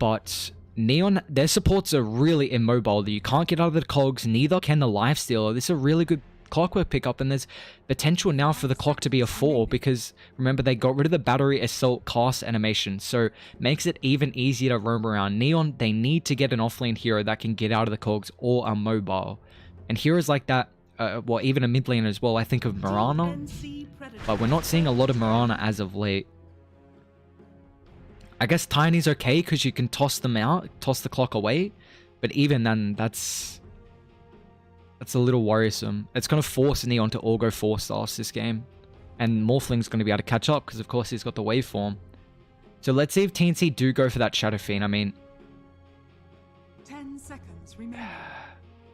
but Neon, their supports are really immobile. You can't get out of the cogs, neither can the Lifestealer. This is a really good Clockwork pickup, and there's potential now for the clock to be a 4 because remember they got rid of the battery assault cast animation, so makes it even easier to roam around. Neon, they need to get an offlane hero that can get out of the cogs or are mobile, and heroes like that, well, even a mid lane as well. I think of Mirana, but we're not seeing a lot of Mirana as of late. I guess Tiny's okay because you can toss them out, toss the clock away, but even then, that's a little worrisome. It's going to force Neon to all go 4-stars this game. And Morphling's going to be able to catch up because, of course, he's got the waveform. So let's see if TNC do go for that Shadow Fiend. I mean, 10 seconds remaining.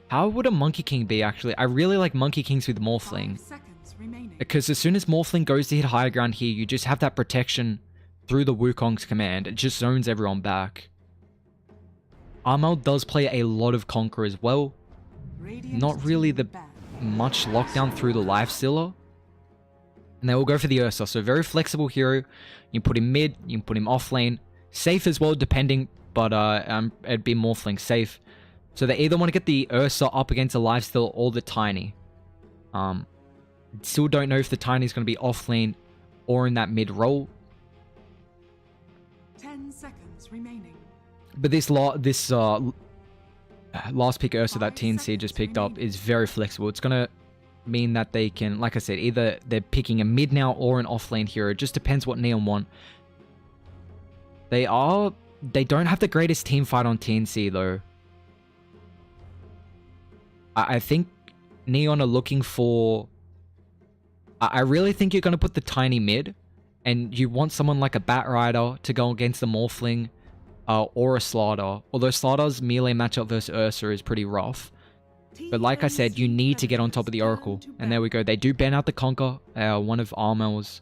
How would a Monkey King be, actually? I really like Monkey Kings with Morphling. 5 seconds remaining. Because as soon as Morphling goes to hit higher ground here, you just have that protection through the Wukong's command. It just zones everyone back. Armel does play a lot of Conquer as well. Not really the much lockdown through the Lifestealer. And they will go for the Ursa. So very flexible hero. You can put him mid, you can put him off lane. Safe as well, depending, but it'd be Morphling safe. So they either want to get the Ursa up against the Lifestealer or the Tiny. Still don't know if the Tiny is going to be off lane or in that mid role. 10 seconds remaining. But this last pick Ursa that TNC just picked up is very flexible. It's going to mean that they can, like I said, either they're picking a mid now or an offlane hero. It just depends what Neon want. They don't have the greatest team fight on TNC though. I think Neon are looking for... I really think you're going to put the Tiny mid, and you want someone like a Bat Rider to go against the Morphling. Or a Slaughter, although Slaughter's melee matchup versus Ursa is pretty rough. But like I said, you need to get on top of the Oracle. And there we go. They do ban out the Conquer, one of Armel's,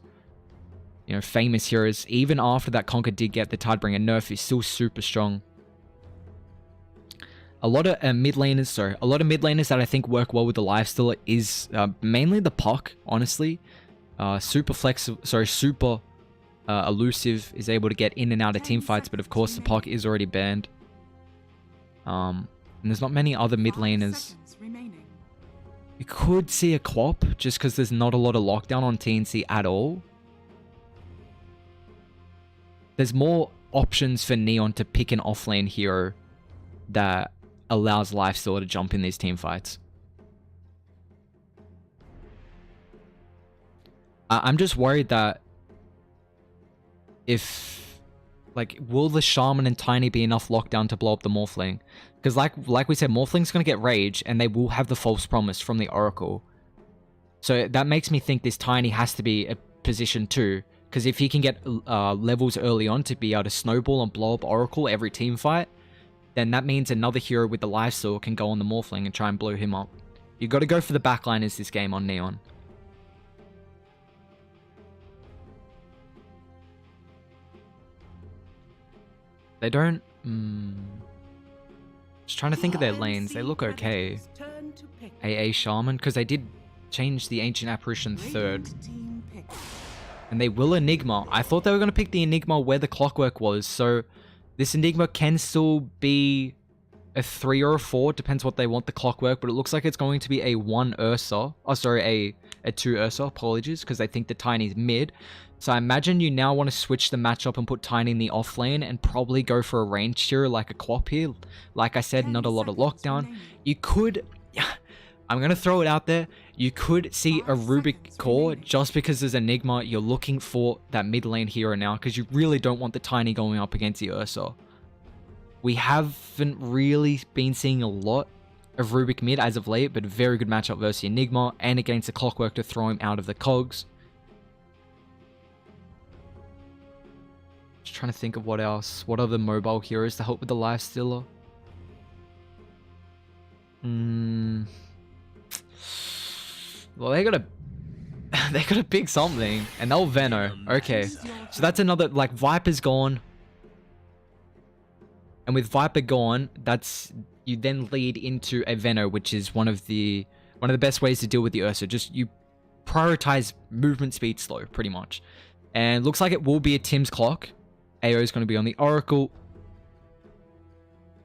famous heroes. Even after that Conquer did get the Tidebringer nerf, he's still super strong. A lot of mid laners that I think work well with the Lifestealer is mainly the Puck, honestly. Super elusive, is able to get in and out of team fights, but of course the Puck is already banned. And there's not many other mid laners. You could see a Quap, just because there's not a lot of lockdown on TNC at all. There's more options for Neon to pick an offlane hero that allows Lifestealer to jump in these team fights. I'm just worried that will the Shaman and Tiny be enough lockdown to blow up the Morphling? Because like we said, Morphling's going to get Rage, and they will have the False Promise from the Oracle. So that makes me think this Tiny has to be a position 2. Because if he can get levels early on to be able to snowball and blow up Oracle every team fight, then that means another hero with the Lifesteal can go on the Morphling and try and blow him up. You got to go for the backliners this game on Neon. They don't... Just trying to think of their lanes. They look okay. AA Shaman, because they did change the Ancient Apparition 3rd. And they will Enigma. I thought they were going to pick the Enigma where the Clockwork was, so this Enigma can still be a 3 or a 4, depends what they want the Clockwork, but it looks like it's going to be a 1 Ursa. Oh, sorry, a 2 Ursa, apologies, because they think the Tiny's mid. So I imagine you now want to switch the matchup and put Tiny in the off lane and probably go for a range hero like a Quap here. Like I said, not a lot of lockdown. You could... I'm going to throw it out there. You could see a Rubik core just because there's Enigma. You're looking for that mid lane hero now because you really don't want the Tiny going up against the Ursa. We haven't really been seeing a lot of Rubik mid as of late, but very good matchup versus Enigma and against the Clockwork to throw him out of the cogs. Just trying to think of what else. What other mobile heroes to help with the Lifestealer? Well, they gotta pick something, and they'll Veno. Okay, so that's another, like, Viper's gone, and with Viper gone, that's, you then lead into a Veno, which is one of the best ways to deal with the Ursa. Just you prioritize movement speed slow, pretty much. And looks like it will be a Tim's clock. AO is going to be on the Oracle.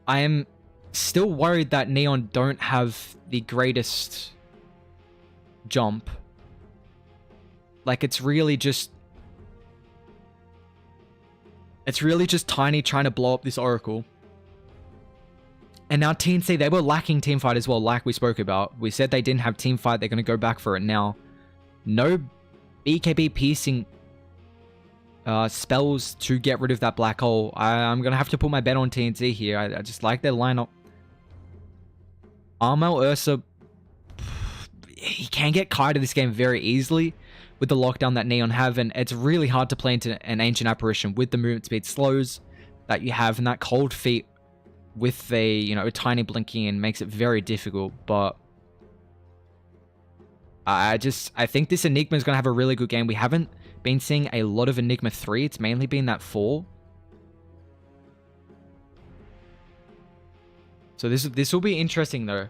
I am still worried that Neon don't have the greatest jump. Like, it's really just Tiny trying to blow up this Oracle. And now TNC, they were lacking teamfight as well, like we spoke about. We said they didn't have teamfight. They're going to go back for it now. No BKB piercing spells to get rid of that black hole. I'm going to have to put my bet on TNC here. I just like their lineup. Armel Ursa, he can get kited this game very easily with the lockdown that Neon have, and it's really hard to play into an Ancient Apparition with the movement speed slows that you have, and that cold feet with a tiny blinking in makes it very difficult. But I think this Enigma is going to have a really good game. We haven't been seeing a lot of Enigma 3. It's mainly been that 4. So this will be interesting though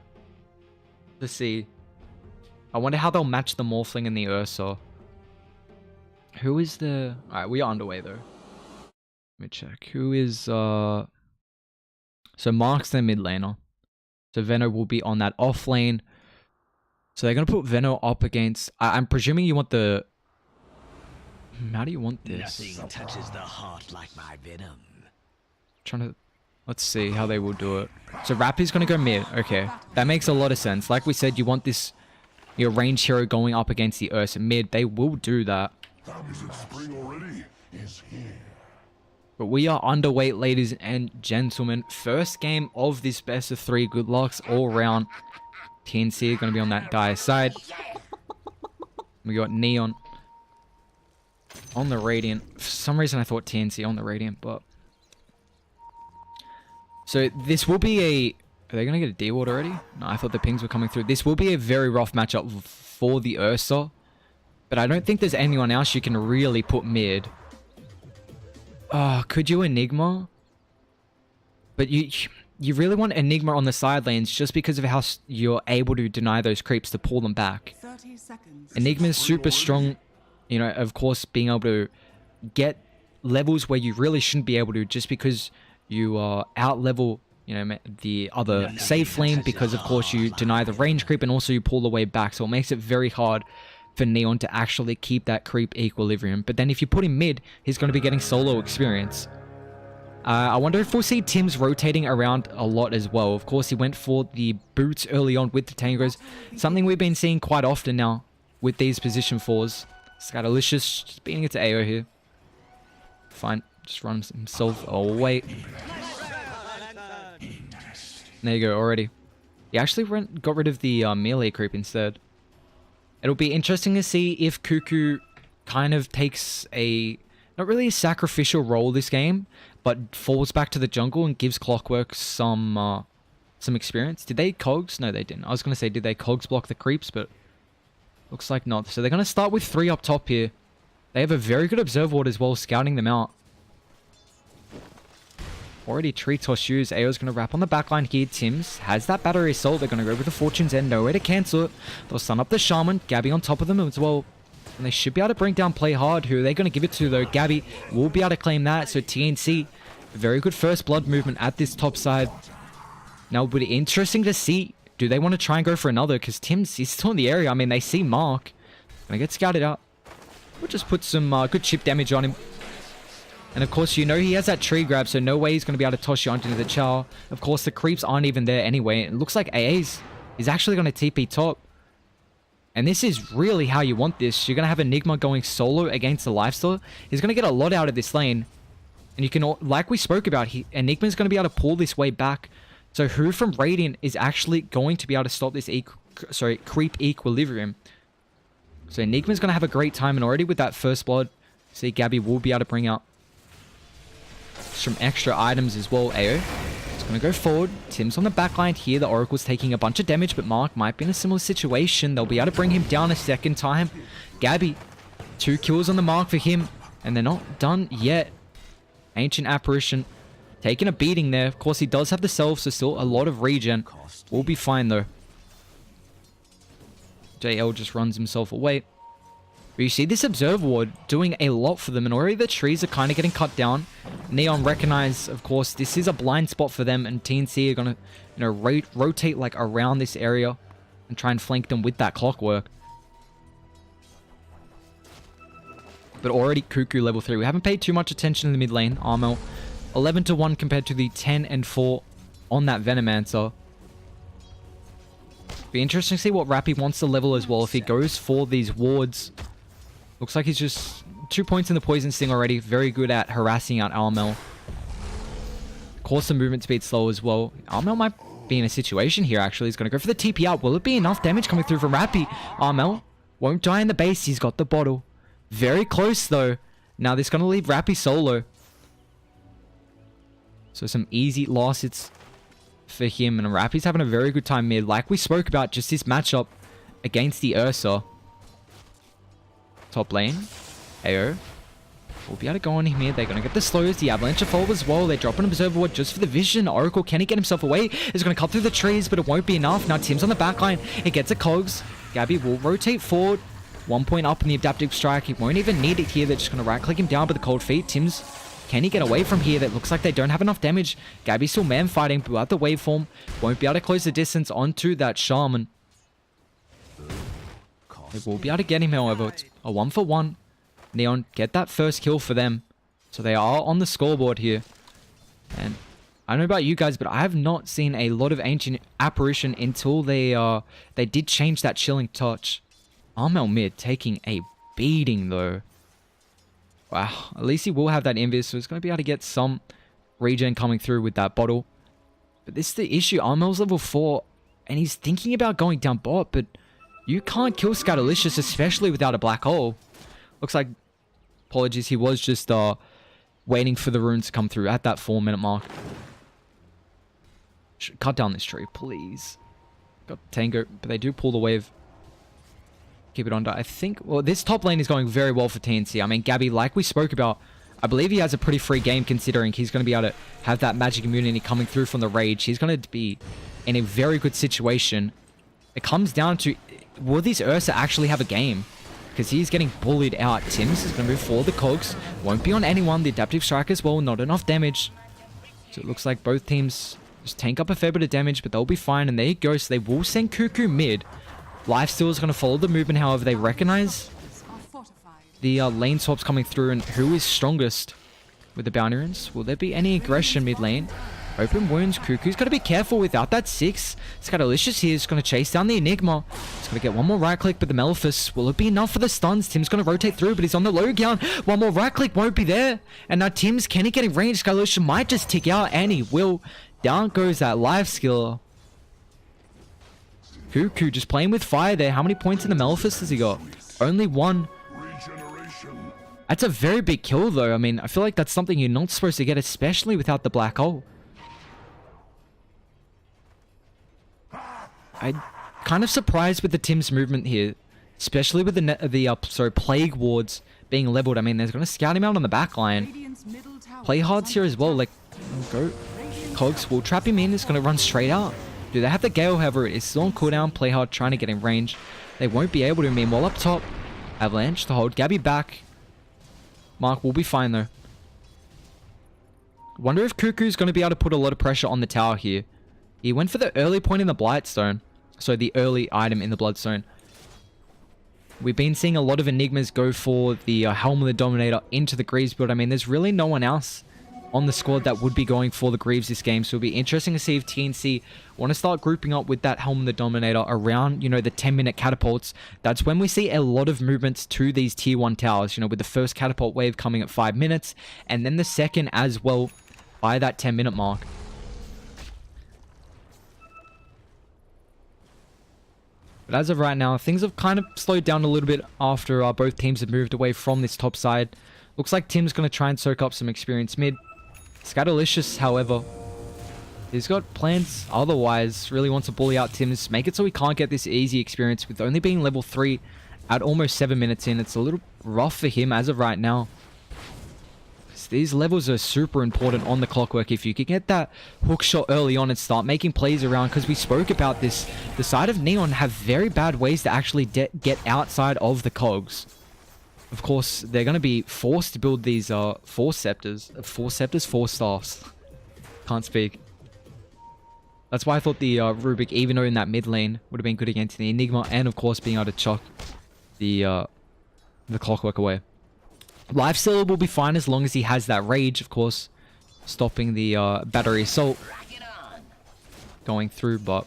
to see. I wonder how they'll match the Morphling and the Ursa. Who is the... Alright, we are underway though. Let me check. Who is... So Mark's their mid laner. So Veno will be on that off lane. So they're going to put Veno up against... I'm presuming you want the... How do you want this? Nothing touches the heart like my venom. Trying to... Let's see how they will do it. So Rappy's going to go mid. Okay. That makes a lot of sense. Like we said, you want this... Your range hero going up against the Ursa mid. They will do that. But we are underweight, ladies and gentlemen. First game of this best of 3. Good lucks all round. TNC are going to be on that Dire side. We got Neon on the Radiant. For some reason I thought TNC on the Radiant, but... So this will be a... Are they going to get a D-Ward already? No, I thought the pings were coming through. This will be a very rough matchup for the Ursa. But I don't think there's anyone else you can really put mid. Could you Enigma? But you really want Enigma on the side lanes just because of how you're able to deny those creeps to pull them back. 30 seconds. Enigma is super strong. You know, of course, being able to get levels where you really shouldn't be able to just because you out-level, the other safe lane because, of course, you deny the range creep and also you pull the way back. So it makes it very hard for Neon to actually keep that creep equilibrium. But then if you put him mid, he's going to be getting solo experience. I wonder if we'll see Tim's rotating around a lot as well. Of course, he went for the boots early on with the Tangos. Something we've been seeing quite often now with these position 4s. Scatterlicious just beating it to AO here. Fine. Just runs himself away. There you go, already. He actually got rid of the melee creep instead. It'll be interesting to see if Cuckoo kind of takes a... Not really a sacrificial role this game, but falls back to the jungle and gives Clockwork some experience. Did they cogs? No, they didn't. I was going to say, did they cogs block the creeps, but looks like not. So they're going to start with 3 up top here. They have a very good Observe Ward as well, scouting them out. Already Tree Toss used. AO's going to wrap on the backline here. Tims has that Battery Assault. They're going to go with the Fortune's End. Nowhere to cancel it. They'll stun up the Shaman. Gabby on top of them as well. And they should be able to bring down Play Hard. Who are they going to give it to though? Gabby will be able to claim that. So TNC, very good first blood movement at this top side. Now it'll be interesting to see. Do they want to try and go for another? Because Tims is still in the area. I mean, they see Mark. Going to get scouted out. We'll just put some good chip damage on him. And of course, he has that tree grab, so no way he's going to be able to toss you onto the Chow. Of course, the creeps aren't even there anyway. It looks like AA's is actually going to TP top. And this is really how you want this. You're going to have Enigma going solo against the Lifestealer. He's going to get a lot out of this lane. And you can, like we spoke about, Enigma's going to be able to pull this way back. So who from Radiant is actually going to be able to stop this creep equilibrium? So Enigma's going to have a great time, and already with that first blood, see Gabby will be able to bring out some extra items as well. AO is going to go forward. Tim's on the backline here. The Oracle's taking a bunch of damage, but Mark might be in a similar situation. They'll be able to bring him down a second time. Gabby, 2 kills on the mark for him, and they're not done yet. Ancient Apparition taking a beating there. Of course, he does have the self, so still a lot of regen. We'll be fine though. JL just runs himself away. But you see this Observer Ward doing a lot for them, and already the trees are kind of getting cut down. Neon recognize, of course, this is a blind spot for them, and TNC are going to, rotate like around this area and try and flank them with that clockwork. But already Cuckoo level 3. We haven't paid too much attention in the mid lane. Armel 11-1 compared to the 10-4 on that Venomancer. Be interesting to see what Rappy wants to level as well if he goes for these wards. Looks like he's just 2 points in the Poison Sting already. Very good at harassing out Armel. Of course, the movement speed slow as well. Armel might be in a situation here, actually. He's going to go for the TP out. Will it be enough damage coming through from Rappy? Armel won't die in the base. He's got the bottle. Very close, though. Now, this is going to leave Rappy solo. So, some easy losses for him. And Rappy's having a very good time mid. Like we spoke about, just this matchup against the Ursa. Top lane. AO. We'll be able to go on him here. They're going to get the slows. The Avalanche of Fall as well. They drop an Observer Ward just for the vision. Oracle, can he get himself away? He's going to cut through the trees, but it won't be enough. Now Tim's on the backline. He gets a Cogs. Gabby will rotate forward. 1 point up in the Adaptive Strike. He won't even need it here. They're just going to right-click him down with the Cold Feet. Tim's, can he get away from here? That looks like they don't have enough damage. Gabby's still man-fighting, but without the waveform. Won't be able to close the distance onto that Shaman. They will be able to get him, however. It's a 1-for-1. Neon get that first kill for them. So they are on the scoreboard here. And I don't know about you guys, but I have not seen a lot of Ancient Apparition until they did change that Chilling Touch. Armel mid taking a beating though. Wow, at least he will have that Invis, so he's going to be able to get some regen coming through with that bottle. But this is the issue. Armel's level 4, and he's thinking about going down bot, but you can't kill Scatterlicious, especially without a black hole. Looks like, apologies, he was just waiting for the runes to come through at that 4-minute mark. Should cut down this tree, please. Got Tango, but they do pull the wave. Keep it under. I think, well, this top lane is going very well for TNC. I mean, Gabby, like we spoke about, I believe he has a pretty free game considering he's going to be able to have that magic immunity coming through from the Rage. He's going to be in a very good situation. It comes down to, will this Ursa actually have a game? Because he's getting bullied out. Tim's is going to move for the Cogs. Won't be on anyone. The Adaptive Strike as well. Not enough damage. So it looks like both teams just tank up a fair bit of damage, but they'll be fine. And there you go. So they will send Cuckoo mid. Lifesteal is going to follow the movement. However, they recognize the lane swaps coming through and who is strongest with the bounty runes. Will there be any aggression mid lane? Open wounds. Cuckoo's got to be careful without that 6. Scatterlicious here is going to chase down the Enigma. He's going to get one more right click, but the Maleficus, will it be enough for the stuns? Tim's going to rotate through, but he's on the low ground. One more right click won't be there. And now Tim's, can he get in range? Scatterlicious might just tick out, and he will. Down goes that life skill. Cuckoo just playing with fire there. How many points in the Maleficus has he got? Only 1. That's a very big kill though. I mean, I feel like that's something you're not supposed to get, especially without the black hole. I'm kind of surprised with the Tim's movement here, especially with the plague wards being leveled. I mean, they're going to scout him out on the back line. Play hards here as well. Like, go. Cogs will trap him in. It's going to run straight out. Do they have the Gale? However, it's still on cooldown. Play hard, trying to get in range. They won't be able to. Meanwhile, up top, Avalanche to hold Gabby back. Mark will be fine though. Wonder if Cuckoo's going to be able to put a lot of pressure on the tower here. He went for the early point in the Blightstone. So the early item in the Bloodstone. We've been seeing a lot of Enigmas go for the Helm of the Dominator into the Greaves build. I mean, there's really no one else on the squad that would be going for the Greaves this game. So it'll be interesting to see if TNC want to start grouping up with that Helm of the Dominator around, you know, the 10-minute catapults. That's when we see a lot of movements to these tier 1 towers, you know, with the first catapult wave coming at 5 minutes, and then the second as well by that 10-minute mark. But as of right now, things have kind of slowed down a little bit after both teams have moved away from this top side. Looks like Tim's going to try and soak up some experience mid. Scatterlicious, however, he's got plans otherwise. Really wants to bully out Tim's, make it so he can't get this easy experience with only being level 3 at almost 7 minutes in. It's a little rough for him as of right now. These levels are super important on the clockwork. If you could get that hook shot early on and start making plays around, because we spoke about this, the side of Neon have very bad ways to actually get outside of the cogs. Of course, they're going to be forced to build these 4 scepters. 4 scepters, 4 staffs. Can't speak. That's why I thought the Rubik, even though in that mid lane, would have been good against the Enigma. And of course, being able to chuck the Clockwork away. Lifestealer will be fine as long as he has that rage, of course. Stopping the battery assault going through. But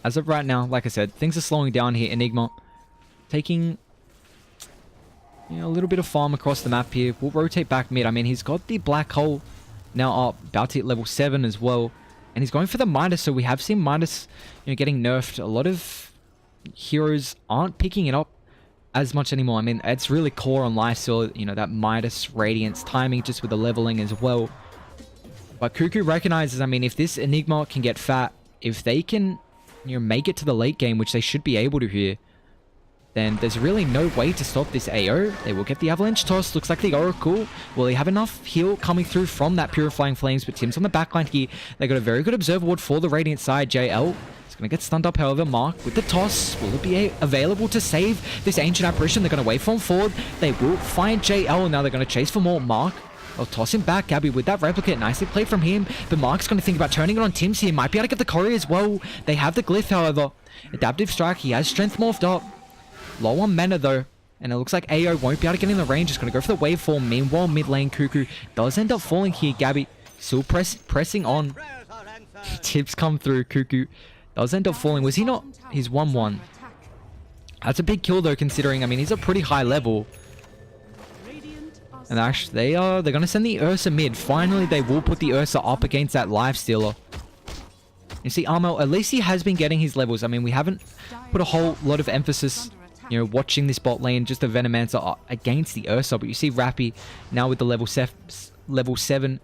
as of right now, like I said, things are slowing down here. Enigma taking... a little bit of farm across the map here. We'll rotate back mid. I mean, he's got the black hole now up, about to hit level 7 as well. And he's going for the Midas, so we have seen Midas, getting nerfed. A lot of heroes aren't picking it up as much anymore. I mean, it's really core on Lifesteal, that Midas, Radiance, timing just with the leveling as well. But Cuckoo recognizes, I mean, if this Enigma can get fat, if they can, make it to the late game, which they should be able to here, then there's really no way to stop this AO. They will get the Avalanche Toss. Looks like the Oracle. Will they have enough heal coming through from that Purifying Flames? But Tim's on the backline here. They got a very good Observer Ward for the Radiant side. JL is going to get stunned up, however. Mark with the toss. Will it be available to save this Ancient Apparition? They're going to wait for him forward. They will find JL. Now they're going to chase for more. Mark. They'll toss him back. Gabby with that replicate. Nicely played from him. But Mark's going to think about turning it on Tim's here. Might be able to get the Courier as well. They have the Glyph, however. Adaptive Strike. He has Strength morphed up. Low on mana though, and it looks like AO won't be able to get in the range. Just going to go for the waveform. Meanwhile, mid lane Cuckoo does end up falling here. Gabby still pressing on. Tips come through. Cuckoo does end up falling. Was he not? He's 1-1. That's a big kill though, considering, I mean, he's a pretty high level. And actually, they're going to send the Ursa mid. Finally, they will put the Ursa up against that Lifestealer. You see, Armel, at least he has been getting his levels. I mean, we haven't put a whole lot of emphasis, watching this bot lane, just the Venomancer against the Ursa. But you see Rappy now with the level 7,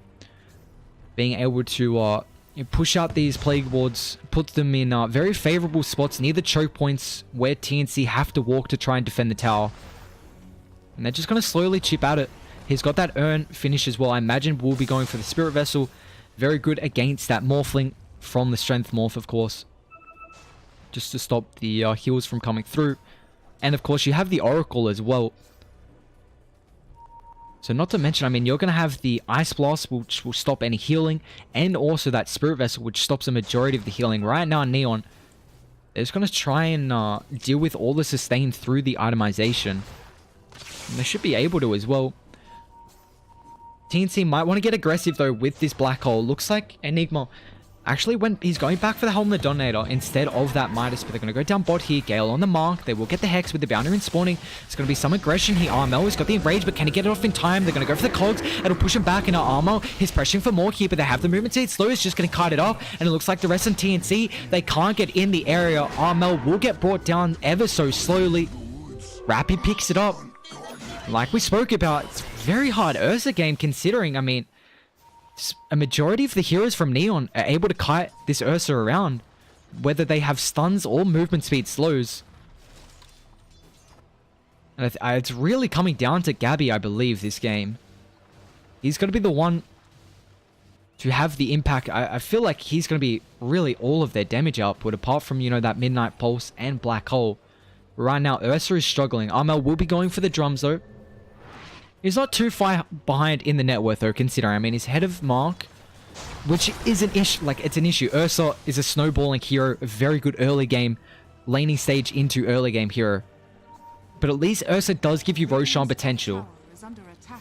being able to push out these Plague Wards, put them in very favorable spots near the choke points where TNC have to walk to try and defend the tower. And they're just going to slowly chip at it. He's got that Urn finish as well. I imagine we'll be going for the Spirit Vessel. Very good against that Morphling from the Strength Morph, of course. Just to stop the heals from coming through. And of course, you have the Oracle as well. So not to mention, I mean, you're going to have the Ice Blast, which will stop any healing. And also that Spirit Vessel, which stops a majority of the healing. Right now, Neon is going to try and deal with all the sustain through the itemization. And they should be able to as well. TNC might want to get aggressive, though, with this Black Hole. Looks like Enigma actually he's going back for the Helm of the Dominator instead of that Midas, but they're going to go down bot here. Gale on the mark. They will get the Hex with the Boundary and spawning. It's going to be some aggression here. Armel has got the Enrage, but can he get it off in time? They're going to go for the Cogs. It'll push him back, and Armel he's pressuring for more here, but they have the movement speed. Slow is just going to kite it off, and it looks like the rest of TNC, they can't get in the area. Armel will get brought down ever so slowly. Rappy picks it up. Like we spoke about, it's a very hard Ursa game considering, I mean, a majority of the heroes from Neon are able to kite this Ursa around, whether they have stuns or movement speed slows. And it's really coming down to Gabby, I believe, this game. He's going to be the one to have the impact. I feel like he's going to be really all of their damage output, apart from, that Midnight Pulse and Black Hole. Right now, Ursa is struggling. Armel will be going for the drums, though. He's not too far behind in the net worth, though, considering. I mean, he's ahead of Mark, which is an issue. Like, it's an issue. Ursa is a snowballing hero, a very good early game, laning stage into early game hero. But at least Ursa does give you Roshan potential,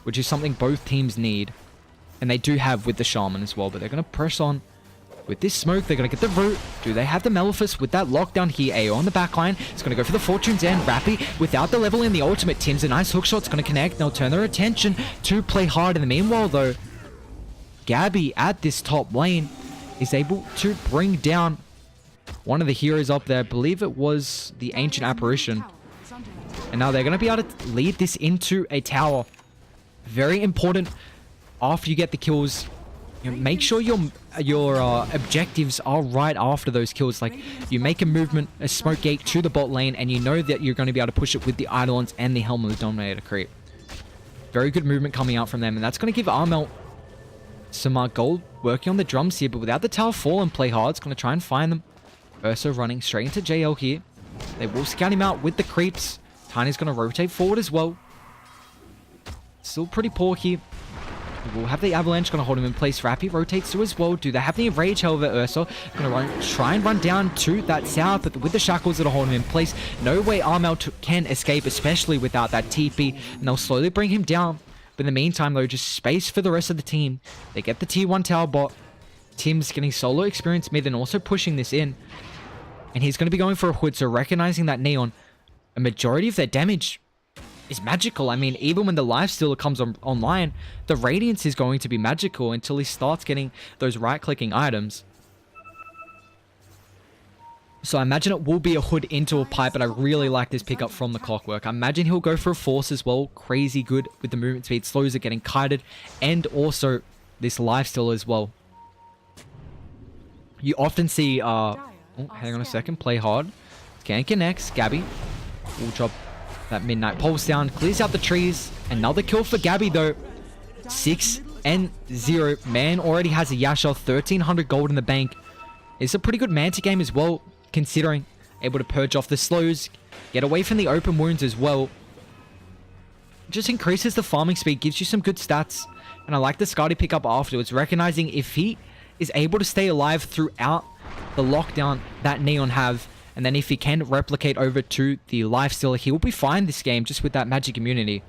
which is something both teams need. And they do have with the Shaman as well, but they're going to press on. With this smoke, they're going to get the root. Do they have the Maleficus with that lockdown here? AO on the backline. It's going to go for the Fortune's End. Rappy without the level in the ultimate. Tim's a nice hook shot. It's going to connect. They'll turn their attention to play hard. In the meanwhile, though, Gabby at this top lane is able to bring down one of the heroes up there. I believe it was the Ancient Apparition. And now they're going to be able to lead this into a tower. Very important after you get the kills. Make sure your objectives are right after those kills. Like, you make a movement, a smoke gate to the bot lane, and you know that you're going to be able to push it with the Eidolons and the Helm of the Dominator creep. Very good movement coming out from them, and that's going to give Armel some gold working on the drums here, but without the tower fall and play hard, it's going to try and find them. Ursa running straight into JL here. They will scout him out with the creeps. Tiny's going to rotate forward as well. still pretty poor here. We'll have the Avalanche gonna hold him in place. Rappy rotates through as well. Do they have the Enrage? However, Ursa gonna try and run down to that south, but with the shackles that'll hold him in place, no way Armel can escape, especially without that TP, and they'll slowly bring him down. But in the meantime, though, just space for the rest of the team. They get the tier 1 tower bot. Tim's getting solo experience mid and also pushing this in. And he's going to be going for a hood, so recognizing that Neon, a majority of their damage is magical. I mean, even when the lifestealer comes online, the radiance is going to be magical until he starts getting those right-clicking items. So I imagine it will be a hood into a pipe, but I really like this pickup from the Clockwork. I imagine he'll go for a force as well. Crazy good with the movement speed. Slows are getting kited, and also this lifesteal as well. You often see, oh, hang on a second, play hard. Scan connects, Gabby will drop that Midnight Pulse down, clears out the trees. Another kill for Gabby though. 6-0. Man already has a Yasha, 1300 gold in the bank. It's a pretty good Manta game as well, considering able to purge off the slows, get away from the open wounds as well. Just increases the farming speed, gives you some good stats. And I like the Scotty pickup afterwards, recognizing if he is able to stay alive throughout the lockdown that Neon have, and then if he can replicate over to the lifestealer, he will be fine this game just with that magic immunity.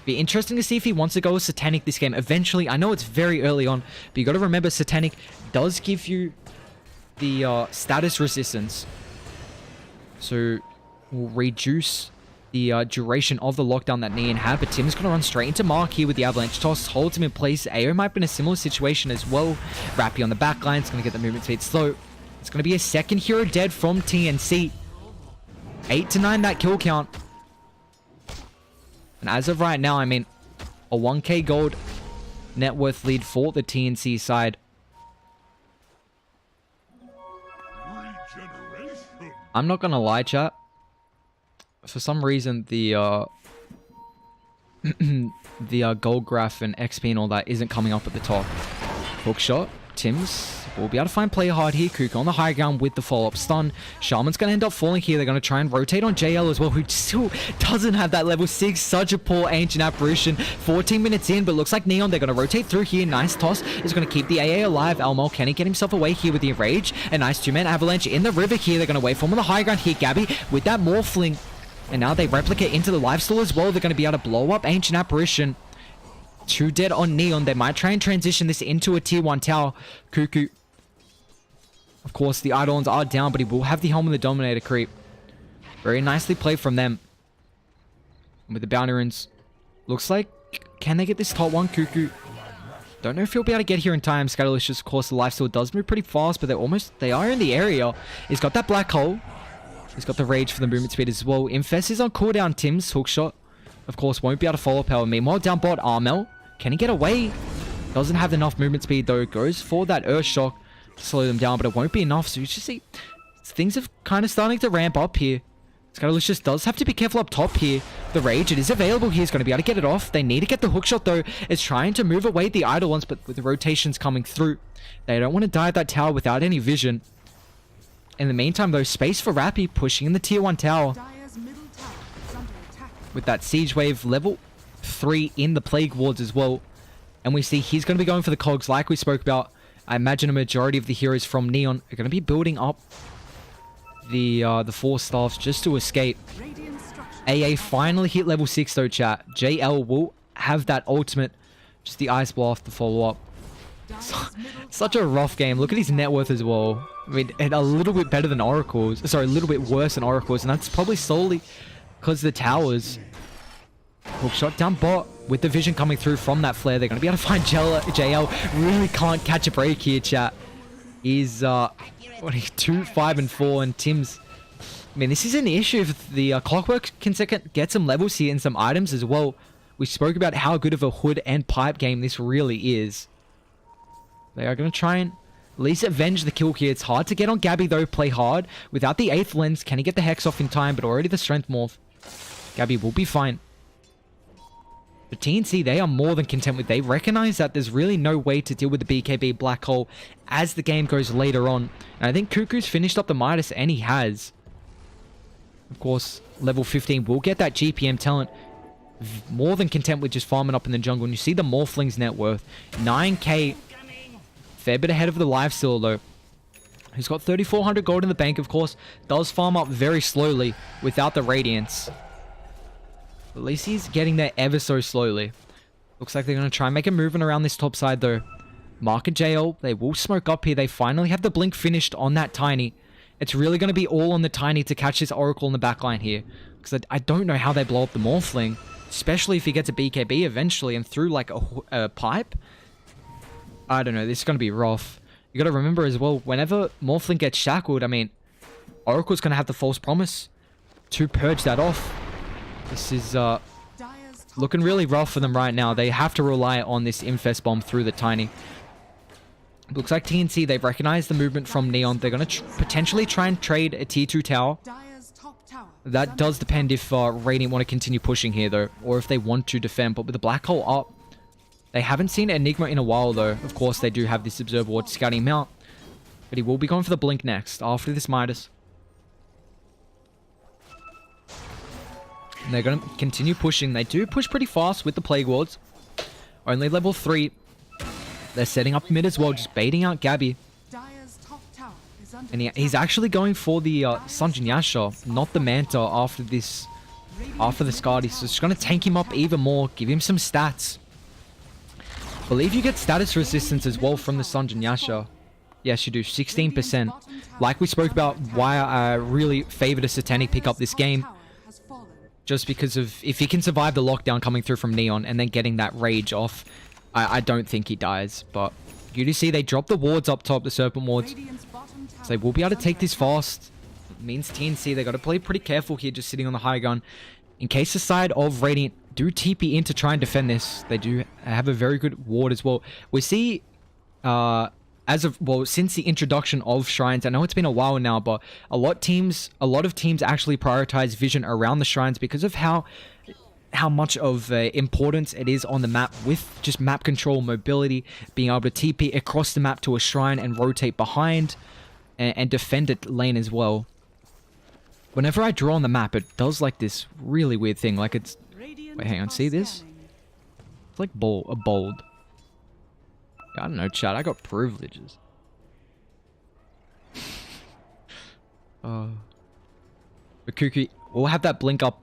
Be interesting to see if he wants to go with Satanic this game eventually. I know it's very early on, but you got to remember Satanic does give you the status resistance, so will reduce the duration of the lockdown that Neon had. But Tim's going to run straight into Mark here with the Avalanche Toss, holds him in place. AO might be in a similar situation as well. Rappy on the back line is going to get the movement speed slow. It's going to be a second hero dead from TNC. 8-9 that kill count. And as of right now, I mean, a 1k gold net worth lead for the TNC side. I'm not going to lie, chat. For some reason, the the gold graph and XP and all that isn't coming up at the top. Hook shot. Tims will be able to find play hard here. Kuka on the high ground with the follow-up stun. Shaman's going to end up falling here. They're going to try and rotate on JL as well, who still doesn't have that level 6. Such a poor Ancient Apparition. 14 minutes in, but looks like Neon, they're going to rotate through here. Nice toss is going to keep the AA alive. Elmo, can he get himself away here with the Enrage? A nice 2-man Avalanche in the river here. They're going to wait for him on the high ground here. Gabby with that Morphling. And now they replicate into the lifesteal as well. They're going to be able to blow up Ancient Apparition. 2 dead on Neon. They might try and transition this into a tier 1 tower. Cuckoo. Of course, the Eidolons are down, but he will have the Helm of the Dominator creep. Very nicely played from them. And with the Bounty Runes, looks like, can they get this top 1? Cuckoo. Don't know if he'll be able to get here in time. Scatterlicious, of course, the lifesteal does move pretty fast, but they are in the area. He's got that Black Hole. He's got the Rage for the movement speed as well. Infest is on cooldown. Tim's hookshot, of course, won't be able to follow power. Meanwhile, down bot, Armel. Can he get away? Doesn't have enough movement speed, though. Goes for that Earth Shock to slow them down, but it won't be enough. So you just see things are kind of starting to ramp up here. Scatterlicious does have to be careful up top here. The Rage, it is available here. He's going to be able to get it off. They need to get the hookshot, though. It's trying to move away the Eidolons, but with the rotations coming through, they don't want to die at that tower without any vision. In the meantime, though, space for Rappy pushing in the tier 1 tower. With that Siege Wave level 3 in the Plague Wards as well. And we see he's going to be going for the cogs like we spoke about. I imagine a majority of the heroes from Neon are going to be building up the 4 staffs just to escape. AA finally hit level 6 though, chat. JL will have that ultimate. Just the Ice Blast to follow up. Such a rough game. Look at his net worth as well. I mean, and a little bit better than Oracle's. Sorry, a little bit worse than Oracle's. And that's probably solely because of the towers. Hookshot down bot with the vision coming through from that flare. They're going to be able to find JL. Really can't catch a break here, chat. He's, 2, 5, and 4. And Tim's... I mean, this is an issue if the Clockwork can get some levels here and some items as well. We spoke about how good of a hood and pipe game this really is. They are going to try and at least avenge the kill here. It's hard to get on Gabby though. Play hard. Without the 8th lens, can he get the Hex off in time? But already the Strength Morph. Gabby will be fine. But TNC, they are more than content with. They recognize that there's really no way to deal with the BKB Black Hole as the game goes later on. And I think Cuckoo's finished up the Midas, and he has. Of course, level 15 will get that GPM talent. more than content with just farming up in the jungle. And you see the Morphling's net worth. 9k. Fair bit ahead of the lifesteal though. He's got 3,400 gold in the bank, of course. Does farm up very slowly without the Radiance. At least he's getting there ever so slowly. Looks like they're going to try and make a movement around this top side though. Mark and JL, they will smoke up here. They finally have the blink finished on that Tiny. It's really going to be all on the Tiny to catch this Oracle in the backline here. Because I don't know how they blow up the Morphling. Especially if he gets a BKB eventually and through like a pipe. I don't know. This is going to be rough. You got to remember as well, whenever Morphling gets shackled, I mean, Oracle's going to have the false promise to purge that off. This is looking really rough for them right now. They have to rely on this Infest Bomb through the Tiny. Looks like TNC, they've recognized the movement from Neon. They're going to potentially try and trade a tier 2 tower. That does depend if Radiant want to continue pushing here though, or if they want to defend. But with the Black Hole up, they haven't seen Enigma in a while though. Of course, they do have this Observer Ward scouting him out. But he will be going for the Blink next, after this Midas. And they're going to continue pushing. They do push pretty fast with the Plague Wards. Only level 3. They're setting up mid as well, just baiting out Gabby. And he's actually going for the Sanjin Yasha, not the Manta after this, after the Skadi. So it's going to tank him up even more, give him some stats. Believe you get status resistance as well from the Sanjin Yasha. Yes, you do, 16%. Like we spoke about, why I really favored a Satanic pick up this game. Just because of, if he can survive the lockdown coming through from Neon and then getting that rage off, I don't think he dies. But you do see they drop the wards up top, the Serpent wards. So they will be able to take this fast. It means TNC, they got to play pretty careful here, just sitting on the high gun. In case the side of Radiant do TP in to try and defend this, they do have a very good ward as well. We see, as of, well, since the introduction of shrines, I know it's been a while now, but a lot of teams actually prioritize vision around the shrines because of how much of importance it is on the map with just map control, mobility, being able to TP across the map to a shrine and rotate behind and defend it lane as well. Whenever I draw on the map, it does like this really weird thing. Like it's... Wait, hang on. See this? It's like a bold. I don't know, chat. I got privileges. But Kuki, we'll have that blink up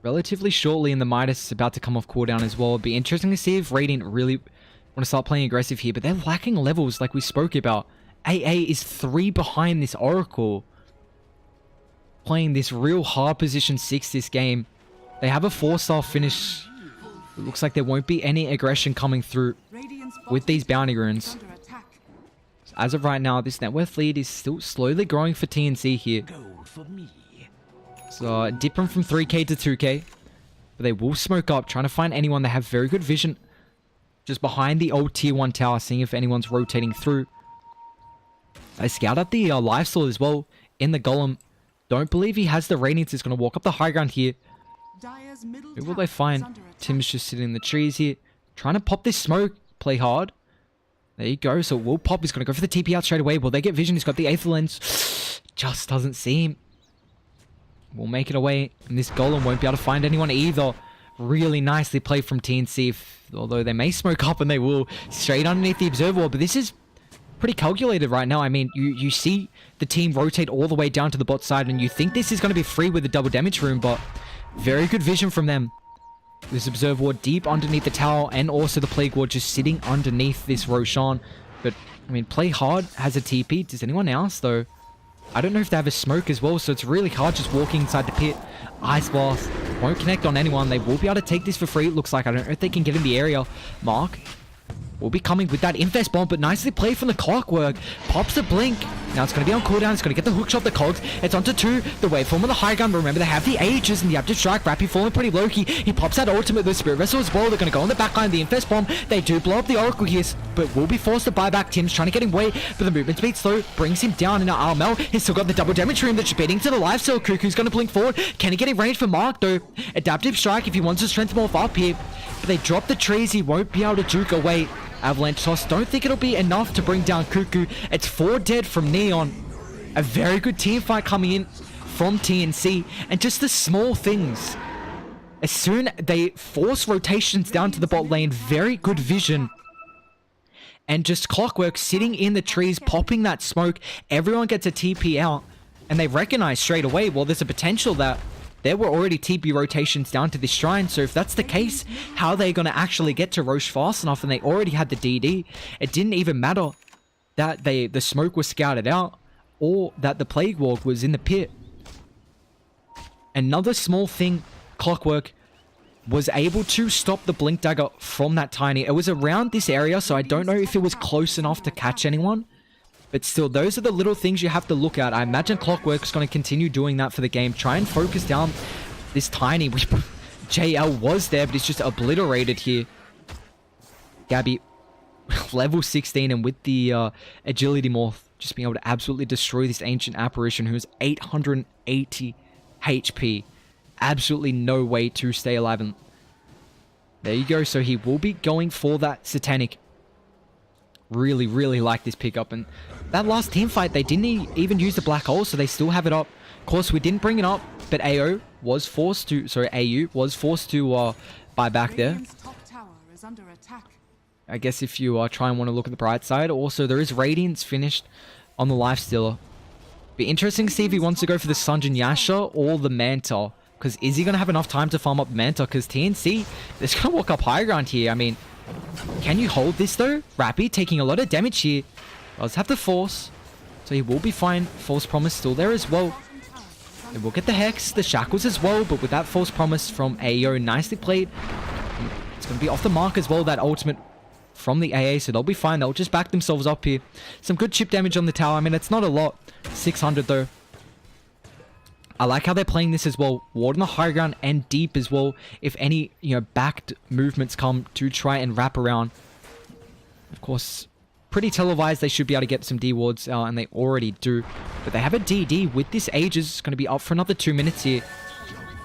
relatively shortly, and the Midas is about to come off cooldown as well. It'll be interesting to see if Radiant really want to start playing aggressive here, but they're lacking levels like we spoke about. AA is 3 behind this Oracle. Playing this real hard position 6 this game. They have a 4-star finish. It looks like there won't be any aggression coming through with these bounty runes. So as of right now, this net worth lead is still slowly growing for TNC here. So dipping from 3k to 2k. But they will smoke up, trying to find anyone. They have very good vision just behind the old tier 1 tower, seeing if anyone's rotating through. They scout out the lifesteal as well in the Golem. Don't believe he has the Radiance. He's going to walk up the high ground here. Who will they find? Tim's just sitting in the trees here. Trying to pop this smoke. Play hard. There you go. So will pop. He's going to go for the TP out straight away. Will they get vision? He's got the 8th lens. Just doesn't see him. We'll make it away. And this Golem won't be able to find anyone either. Really nicely played from TNC. Although they may smoke up and they will. Straight underneath the Observer Ward. But this is pretty calculated right now. I mean, you see the team rotate all the way down to the bot side, and you think this is going to be free with the double damage room, but very good vision from them. This Observer Ward deep underneath the tower, and also the Plague Ward just sitting underneath this Roshan. But, I mean, Play Hard has a TP. Does anyone else, though? I don't know if they have a smoke as well, so it's really hard just walking inside the pit. Ice Blast won't connect on anyone. They will be able to take this for free, it looks like. I don't know if they can get in the area. Mark will be coming with that Infest Bomb, but nicely played from the Clockwork. Pops the Blink. Now it's going to be on cooldown. It's going to get the hook shot, the cogs. It's onto 2. The waveform on the high gun. Remember, they have the Aegis and the Abject Strike. Rappy falling pretty low-key. He pops that ultimate, the Spirit Vessel as well. They're going to go on the backline, the Infest Bomb. They do blow up the Oracle here, but will be forced to buy back. Tim's trying to get him away, but the movement speed slow brings him down. And now Armel, he's still got the double damage room that's beating to the lifesteal. Cuckoo's going to blink forward. Can he get in range for Mark, though? Adaptive Strike if he wants to strength morph up here. But they drop the trees. He won't be able to juke away. Avalanche Toss. Don't think it'll be enough to bring down Cuckoo. It's 4 dead from Neon. A very good team fight coming in from TNC. And just the small things As soon they force rotations down to the bot lane, very good vision. And just Clockwork sitting in the trees, popping that smoke. Everyone gets a TP out. And they recognize straight away, well, there's a potential that there were already TP rotations down to this shrine. So if that's the case, how are they going to actually get to Roche fast enough? And they already had the DD. It didn't even matter that the smoke was scouted out or that the Plague Walk was in the pit. Another small thing, Clockwork was able to stop the Blink Dagger from that tiny. It was around this area, so I don't know if it was close enough to catch anyone. But still, those are the little things you have to look at. I imagine Clockwork's going to continue doing that for the game. Try and focus down this tiny. JL was there, but it's just obliterated here. Gabby, level 16, and with the agility morph, just being able to absolutely destroy this ancient apparition who's 880 HP. Absolutely no way to stay alive. And there you go. So he will be going for that Satanic. Really, really like this pickup. And that last team fight, they didn't even use the black hole, so they still have it up. Of course, we didn't bring it up, but AU was forced to buy back there. I guess if you try and want to look at the bright side. Also, there is Radiance finished on the Lifestealer. Be interesting to see if he wants to go for the Sunjin Yasha or the Manta. Because is he going to have enough time to farm up the Manta? Because TNC, they're going to walk up high ground here. I mean, can you hold this though? Rappy taking a lot of damage here. Does have the Force. So he will be fine. False Promise still there as well. They will get the Hex, the Shackles as well. But with that False Promise from AO, nicely played. It's going to be off the mark as well, that ultimate from the AA. So they'll be fine. They'll just back themselves up here. Some good chip damage on the tower. I mean, it's not a lot. 600 though. I like how they're playing this as well. Ward on the high ground and deep as well. If any, backed movements come to try and wrap around. Of course, pretty televised. They should be able to get some D wards, and they already do. But they have a DD with this Aegis. It's going to be up for another 2 minutes here.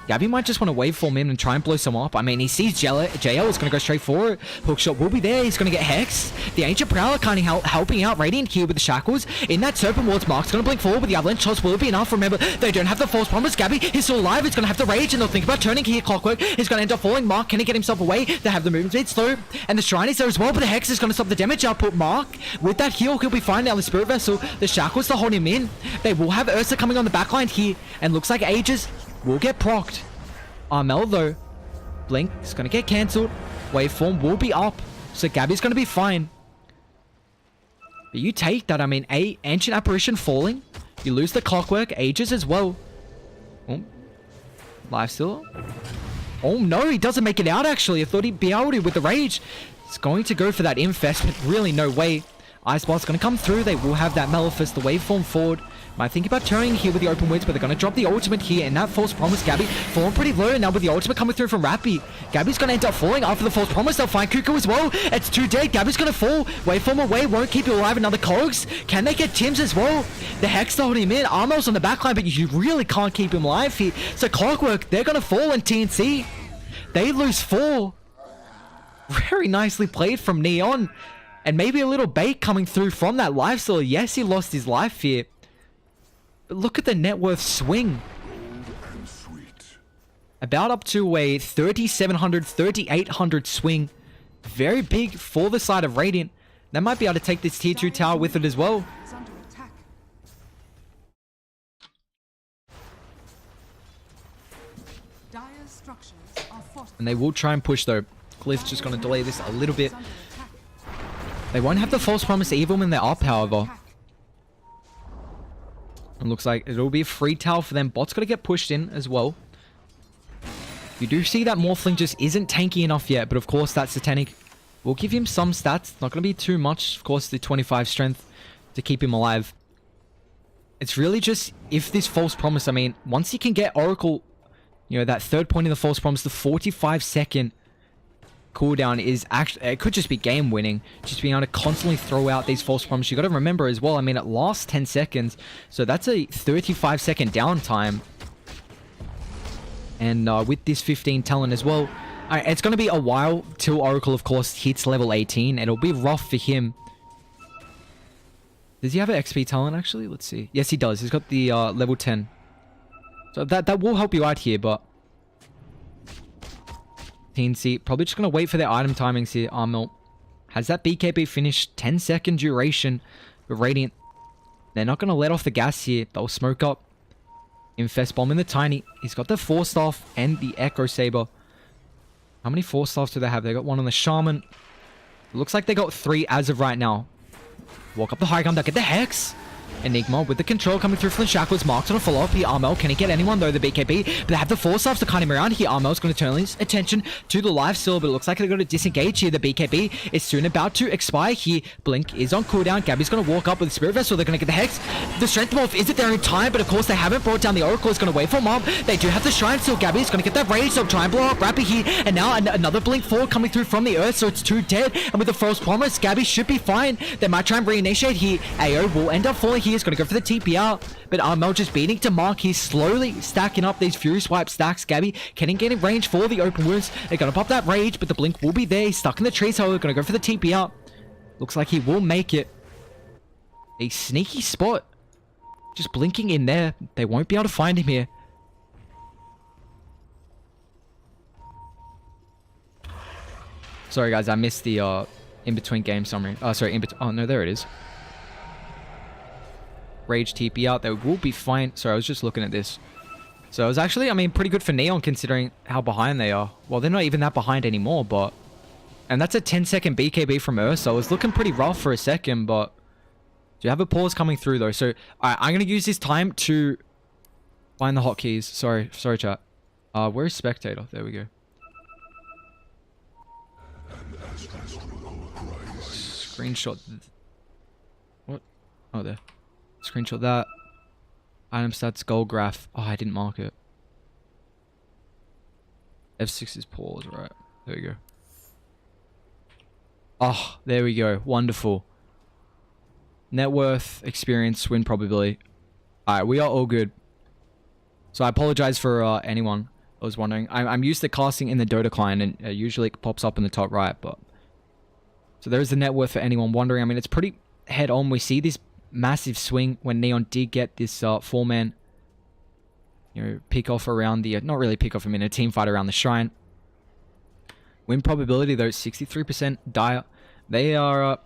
Gabby might just want to waveform in and try and blow some up. I mean, he sees JL is going to go straight for it. Hookshot will be there. He's going to get Hex. The Ancient Prowler kind of helping out Radiant here with the Shackles. In that Serpent Ward's Mark's going to blink forward, but the Avalanche shots will be enough. Remember, they don't have the False Promise. Gabby is still alive. He's going to have the Rage, and they'll think about turning here. Clockwork is going to end up falling. Mark, can he get himself away? They have the movement speed slow, and the Shrine is there as well, but the Hex is going to stop the damage output. Mark, with that heal, he'll be fine now. The Spirit Vessel, the Shackles to hold him in. They will have Ursa coming on the backline here, and looks like Aegis will get procced. Armel though, Blink is going to get cancelled. Waveform will be up. So Gabby's going to be fine. But you take that. I mean, Ancient Apparition falling. You lose the Clockwork. Aegis as well. Oh. Lifestealer. Oh no, he doesn't make it out actually. I thought he'd be able to with the Rage. He's going to go for that Infest, but really no way. Icebot's going to come through. They will have that Malefice, the waveform forward. Might think about turning here with the open winds, but they're going to drop the ultimate here. And that False Promise, Gabby, falling pretty low now with the ultimate coming through from Rappy. Gabby's going to end up falling after the False Promise. They'll find Kuko as well. It's too dead. Gabby's going to fall. Waveform away, won't keep you alive. Another Cogs. Can they get Tims as well? The Hex to hold him in. Armel's on the backline, but you really can't keep him alive here. So Clockwork, they're going to fall in TNC. They lose 4. Very nicely played from Neon. And maybe a little bait coming through from that Lifestealer. Yes, he lost his life here. But look at the net worth swing. About up to a 3,700, 3,800 swing. Very big for the side of Radiant. They might be able to take this tier 2 tower with it as well. And they will try and push though. Cliff's just going to delay this a little bit. They won't have the False Promise even when they're up, however. It looks like it'll be a free tower for them. Bot's got to get pushed in as well. You do see that Morphling just isn't tanky enough yet, but of course that Satanic will give him some stats. Not going to be too much. Of course, the 25 strength to keep him alive. It's really just if this False Promise, I mean, once he can get Oracle, that third point in the False Promise, the 45-second cooldown is actually, it could just be game winning. Just being able to constantly throw out these False Promises. You got to remember as well, I mean, it lasts 10 seconds. So that's a 35-second downtime. And with this 15 talent as well, it's going to be a while till Oracle, of course, hits level 18. It'll be rough for him. Does he have an XP talent, actually? Let's see. Yes, he does. He's got the level 10. So that will help you out here, but TNC probably just going to wait for their item timings here. Armel has that BKB finished. 10-second duration. But Radiant, they're not going to let off the gas here. They'll smoke up. Infest Bomb in the Tiny. He's got the Force Staff and the Echo Saber. How many Force Staffs do they have? They got one on the Shaman. It looks like they got 3 as of right now. Walk up the high ground. They'll get the Hex. Enigma with the control coming through from the Shackles. Marked on a follow-up here. Armel, can he get anyone though? The BKB. But they have the Force Staffs to cut him around here. Armel's going to turn his attention to the lifesteal, but it looks like they're going to disengage here. The BKB is soon about to expire here. Blink is on cooldown. Gabby's going to walk up with the Spirit Vessel. They're going to get the Hex. The Strength Morph, is it there in time? But of course they haven't brought down the Oracle. Is going to wait for Mob. They do have the Shrine still. Gabby's going to get that Rage. They'll try and blow up Rappy here. And now another Blink forward coming through from the Earth, so it's 2 dead. And with the False Promise, Gabby should be fine. They might try and reinitiate here. AO will end up falling here. He's going to go for the TP out. But Armel just beating to Mark. He's slowly stacking up these Fury Swipe stacks. Gabby can he get in range for the open wounds? They're going to pop that Rage, but the Blink will be there. He's stuck in the trees, however. Going to go for the TP out. Looks like he will make it. A sneaky spot. Just blinking in there. They won't be able to find him here. Sorry guys, I missed the in-between game summary. Sorry, oh no, there it is. Rage TP out. They will be fine. Sorry, I was just looking at this. So it was actually, I mean, pretty good for Neon considering how behind they are. Well, they're not even that behind anymore, but... And that's a 10-second BKB from Ursa. It was looking pretty rough for a second, but... Do you have a pause coming through, though? So, alright, I'm going to use this time to find the hotkeys. Sorry, chat. Where's Spectator? There we go. Screenshot... What? Oh, there. Screenshot that. Item stats, goal graph. Oh, I didn't mark it. F6 is pause, right? There we go. Oh, there we go. Wonderful. Net worth, experience, win probability. Alright, we are all good. So I apologize for anyone who was wondering. I'm used to casting in the Dota client, and usually it pops up in the top right, but... So there's the net worth for anyone wondering. I mean, it's pretty head on. We see this massive swing when Neon did get this 4-man, you know, pick off around the, not really pick off, I mean a team fight around the Shrine. Win probability though, 63%. Dire, they are,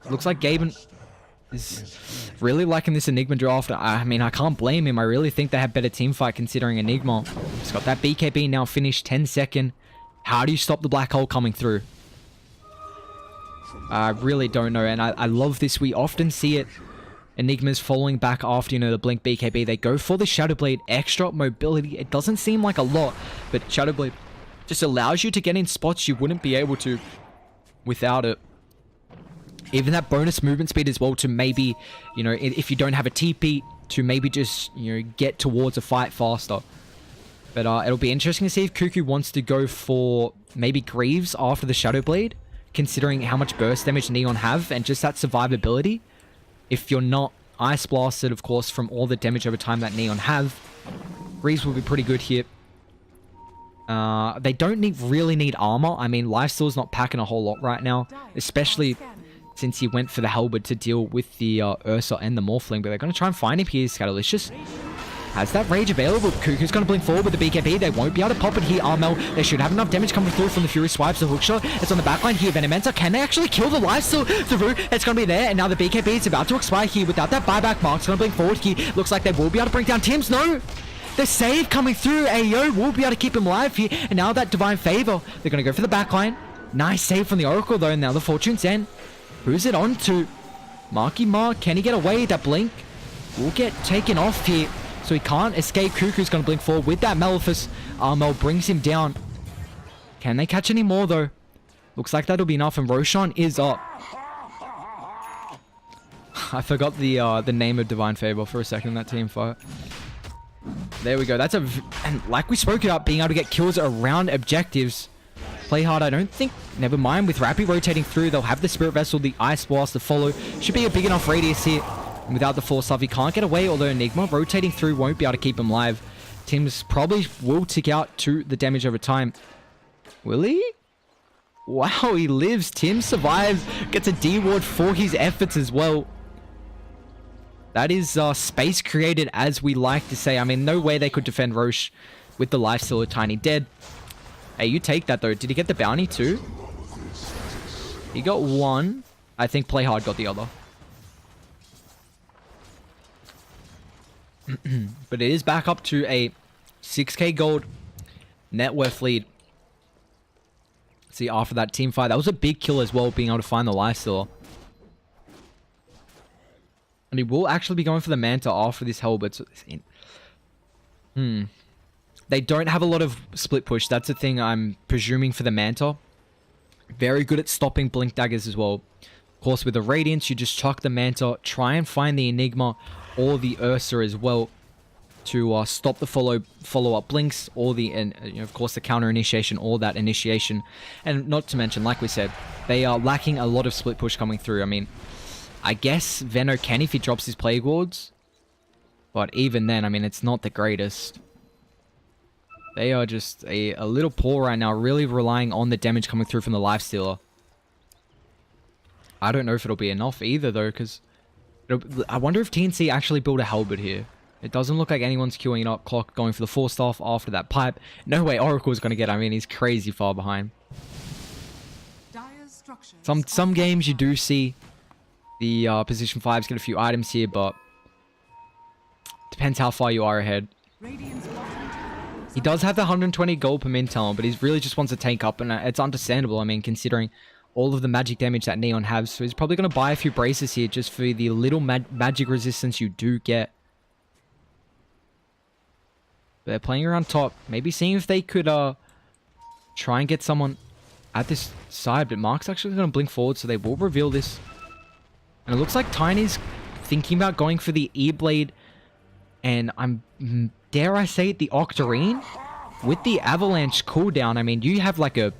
looks like Gaben is really liking this Enigma draft. I mean, I can't blame him. I really think they have better team fight considering Enigma. He's got that BKB now finished, 10-second. How do you stop the black hole coming through? I really don't know, and I love this. We often see it. Enigma's following back after, you know, the Blink BKB. They go for the Shadow Blade, extra mobility. It doesn't seem like a lot, but Shadow Blade just allows you to get in spots you wouldn't be able to without it. Even that bonus movement speed as well to maybe, you know, if you don't have a TP, to maybe just, you know, get towards a fight faster. But it'll be interesting to see if Cuckoo wants to go for maybe Greaves after the Shadow Blade, considering how much burst damage Neon have and just that survivability. If you're not Ice Blasted, of course, from all the damage over time that Neon have, Greaves will be pretty good here. They don't really need armor. I mean, Lifesteal's not packing a whole lot right now, especially since he went for the Halberd to deal with the Ursa and the Morphling, but they're going to try and find him here. Scatterlicious has that Rage available. Cuckoo's going to blink forward with the BKB. They won't be able to pop it here. Armel, they should have enough damage coming through from the Fury Swipes. The hookshot, it's on the backline here. Venomenter, can they actually kill the lifesteal through? It's going to be there, and now the BKB is about to expire here without that buyback. Mark's going to blink forward here. Looks like they will be able to bring down Tim's. No! The save coming through. AO will be able to keep him alive here, and now that Divine Favor, they're going to go for the backline. Nice save from the Oracle, though. Now the Fortune's End. Who's it on to? Marky Mark, can he get away? That blink will get taken off here, so he can't escape. Cuckoo's going to blink forward with that Maleficus. Armel brings him down. Can they catch any more, though? Looks like that'll be enough, and Roshan is up. I forgot the name of Divine Favor for a second in that team fight. There we go. That's a... And like we spoke about, being able to get kills around objectives. Play hard, I don't think... Never mind. With Rappy rotating through, they'll have the Spirit Vessel, the Ice Blast to follow. Should be a big enough radius here. And without the Force Stuff, he can't get away, although Enigma rotating through won't be able to keep him live. Tim's probably will tick out to the damage over time. Will he? Wow, he lives. Tim survives. Gets a D ward for his efforts as well. That is space created, as we like to say. I mean, no way they could defend Roche with the life still a tiny dead. Hey, you take that though. Did he get the bounty too? He got one. I think Play Hard got the other. But it is back up to a 6k gold net worth lead. See, after that team fight, that was a big kill as well, being able to find the lifestealer. And he will actually be going for the Manta after this Halberd. So they don't have a lot of split push. That's the thing I'm presuming for the Manta. Very good at stopping blink daggers as well. Of course, with the Radiance, you just chuck the Manta, try and find the Enigma or the Ursa as well to stop the follow-up blinks, or the, and you know, of course, the counter initiation or that initiation. And not to mention, like we said, they are lacking a lot of split push coming through. I mean, I guess Venno can if he drops his Plague Wards, but even then, I mean, it's not the greatest. They are just a little poor right now, really relying on the damage coming through from the Lifestealer. I don't know if it'll be enough either, though, because I wonder if TNC actually build a Halberd here. It doesn't look like anyone's queuing up Clock, going for the 4-staff after that pipe. No way Oracle's going to get it. I mean, he's crazy far behind. Some games you do see the position 5s get a few items here, but depends how far you are ahead. He does have the 120 gold per min talent, but he really just wants to tank up, and it's understandable, I mean, considering all of the magic damage that Neon has. So he's probably going to buy a few braces here just for the little magic resistance you do get. They're playing around top, maybe seeing if they could try and get someone at this side, but Mark's actually going to blink forward, so they will reveal this. And it looks like Tiny's thinking about going for the E-Blade, and dare I say it, the Octarine? With the Avalanche cooldown, I mean, you have like a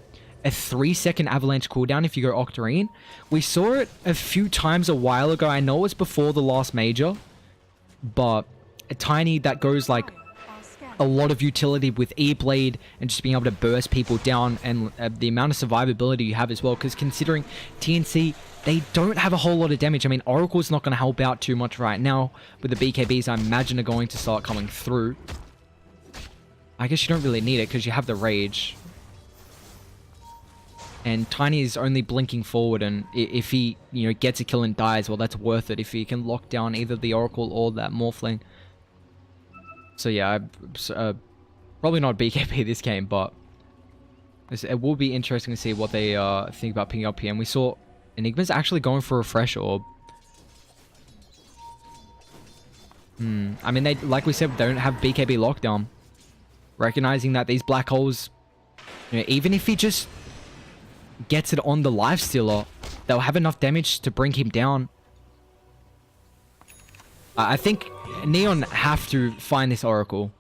3-second Avalanche cooldown if you go Octarine. We saw it a few times a while ago. I know it was before the last major, but a Tiny that goes like a lot of utility with E-Blade and just being able to burst people down, and the amount of survivability you have as well, because considering TNC, they don't have a whole lot of damage. I mean, Oracle's not going to help out too much right now, but the BKBs I imagine are going to start coming through. I guess you don't really need it because you have the Rage. And Tiny is only blinking forward, and if he, you know, gets a kill and dies, well, that's worth it if he can lock down either the Oracle or that Morphling. So yeah, probably not BKB this game, but it will be interesting to see what they think about picking up here. And we saw Enigma's actually going for a fresh orb. I mean, they, like we said, they don't have BKB lockdown. Recognizing that these black holes, you know, even if he just gets it on the Lifestealer, they'll have enough damage to bring him down. I think Neon have to find this Oracle.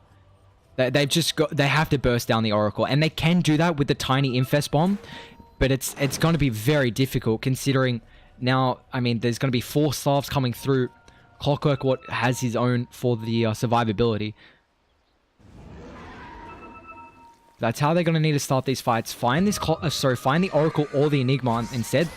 They have to burst down the Oracle, and they can do that with the tiny Infest Bomb, but it's going to be very difficult considering now, I mean, there's going to be 4 staffs coming through. Clockwork what has his own for the survivability. That's how they're going to need to start these fights. Find this, find the Oracle or the Enigma instead.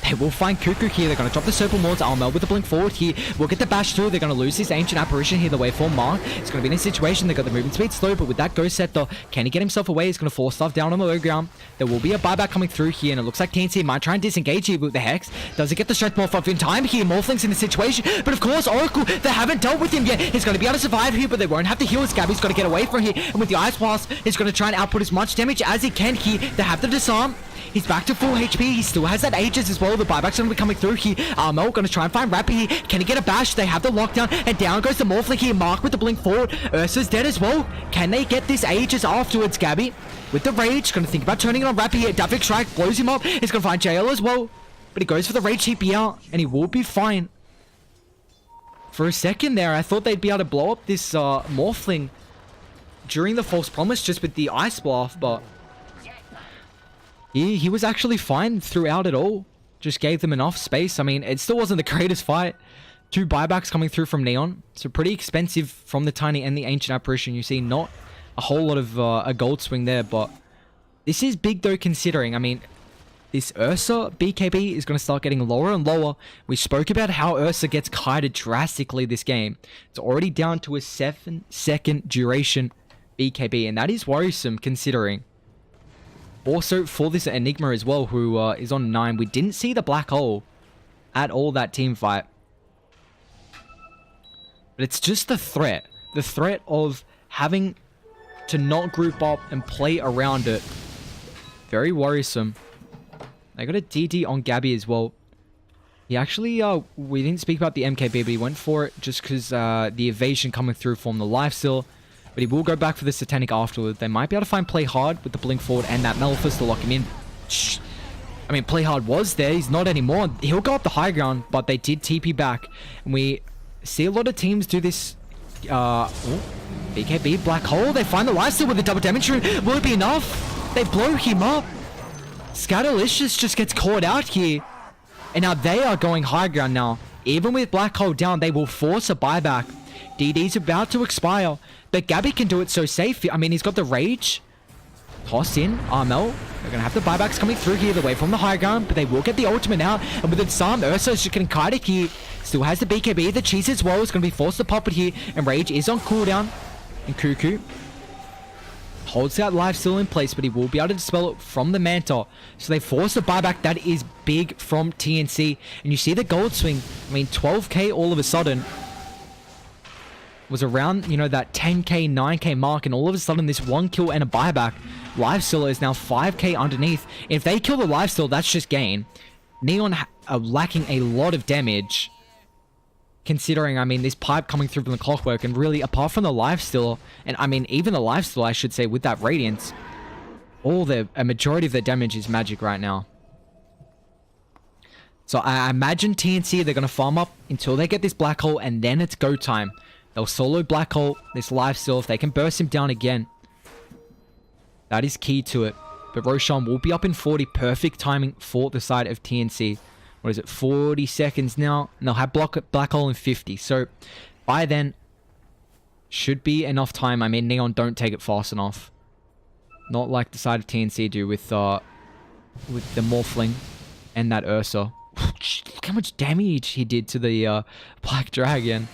They will find Cuckoo here. They're going to drop the Serpent Lord's Armor with the blink forward here. We'll get the bash through. They're going to lose this Ancient Apparition here the way for Mark. It's going to be in a situation. They've got the movement speed slow, but with that Ghost Scepter, can he get himself away? He's going to force stuff down on the low ground. There will be a buyback coming through here, and it looks like TNC might try and disengage here with the Hex. Does it get the Strength Morph up in time here? Morphling's in the situation, but of course, Oracle, they haven't dealt with him yet. He's going to be able to survive here, but they won't have to heal his Gabby's got to get away from here, and with the Ice Blast, he's going to try and output as much damage as he can here. They have the Disarm. He's back to full HP. He still has that Aegis as well. The buyback's going to be coming through here. Mel going to try and find Rappi here. Can he get a bash? They have the lockdown. And down goes the Morphling here. Mark with the blink forward. Ursa's dead as well. Can they get this Aegis afterwards, Gabby? With the Rage. Going to think about turning it on Rappi here. Davik Strike blows him up. He's going to find JL as well. But he goes for the Rage TP out. And he will be fine. For a second there, I thought they'd be able to blow up this Morphling during the False Promise just with the Ice Blast, but he was actually fine throughout it all. Just gave them enough space. I mean, it still wasn't the greatest fight. 2 buybacks coming through from Neon. So pretty expensive from the Tiny and the Ancient Apparition. You see not a whole lot of a gold swing there, but this is big though considering, I mean, this Ursa BKB is going to start getting lower and lower. We spoke about how Ursa gets kited drastically this game. It's already down to a 7-second duration BKB, and that is worrisome considering Also, for this Enigma as well, who is on 9, we didn't see the black hole at all that team fight. But it's just the threat. The threat of having to not group up and play around it. Very worrisome. They got a DD on Gabby as well. He actually, we didn't speak about the MKB, but he went for it just because the evasion coming through from the lifesteal. But he will go back for the Satanic afterward. They might be able to find play hard with the blink forward and that Maleficent to lock him in. I mean, play hard was there. He's not anymore. He'll go up the high ground, but they did TP back. And we see a lot of teams do this. BKB, black hole. They find the lifesteal with the double damage rune. Will it be enough? They blow him up. Scatterlicious just gets caught out here. And now they are going high ground now. Even with black hole down, they will force a buyback. DD's about to expire. But Gabby can do it so safe. I mean, he's got the rage. Toss in. Armel. They're going to have the buybacks coming through here. They're away from the high ground. But they will get the ultimate out. And with the Psalm, Ursa's just getting kited here. Still has the BKB. The cheese as well is going to be forced to pop it here. And Rage is on cooldown. And Cuckoo holds that life still in place, but he will be able to dispel it from the Manta. So they force the buyback. That is big from TNC. And you see the gold swing. I mean, 12k all of a sudden was around, you know, that 10k, 9k mark. And all of a sudden, this 1 kill and a buyback. Lifesteal is now 5k underneath. If they kill the Lifesteal, that's just gain. Neon are lacking a lot of damage. Considering, I mean, this pipe coming through from the clockwork, and really, apart from the lifesteal, and I mean, even the lifesteal, I should say, with that radiance, a majority of their damage is magic right now. So I imagine TNC, they're going to farm up until they get this black hole, and then it's go time. They'll solo black hole, this lifesteal, if they can burst him down again. That is key to it. But Roshan will be up in 40, perfect timing for the side of TNC. What is it, 40 seconds now? And they'll have black hole in 50. So, by then, should be enough time. I mean, Neon don't take it fast enough. Not like the side of TNC do with the Morphling and that Ursa. Look how much damage he did to the Black Dragon.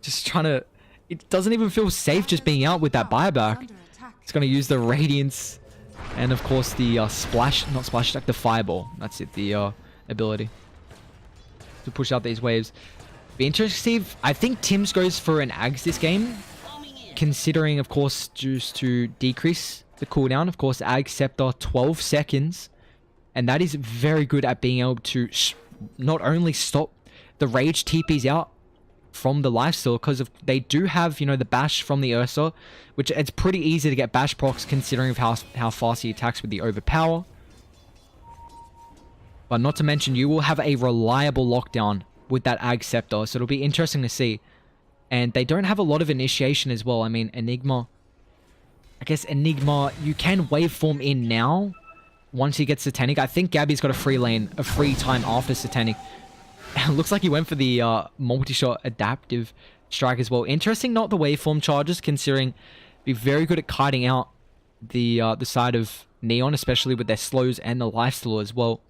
Just trying to... It doesn't even feel safe just being out with that buyback. It's going to use the Radiance. And, of course, the Splash... Not Splash Attack, the Fireball. That's it, the... ability to push out these waves. Be interesting to see if, I think Tim's goes for an Ags this game, considering, of course, just to decrease the cooldown. Of course, Ag Scepter 12 seconds, and that is very good at being able to not only stop the rage TPs out from the lifesteal, because they do have, you know, the bash from the Ursa, which it's pretty easy to get bash procs considering of how fast he attacks with the overpower. But not to mention, you will have a reliable lockdown with that Ag Scepter. So it'll be interesting to see. And they don't have a lot of initiation as well. I mean, Enigma. I guess Enigma, you can waveform in now. Once he gets Satanic. I think Gabby's got a free lane, a free time after Satanic. Looks like he went for the multi-shot adaptive strike as well. Interesting, not the waveform charges, considering be very good at kiting out the side of Neon, especially with their slows and the lifesteal as well.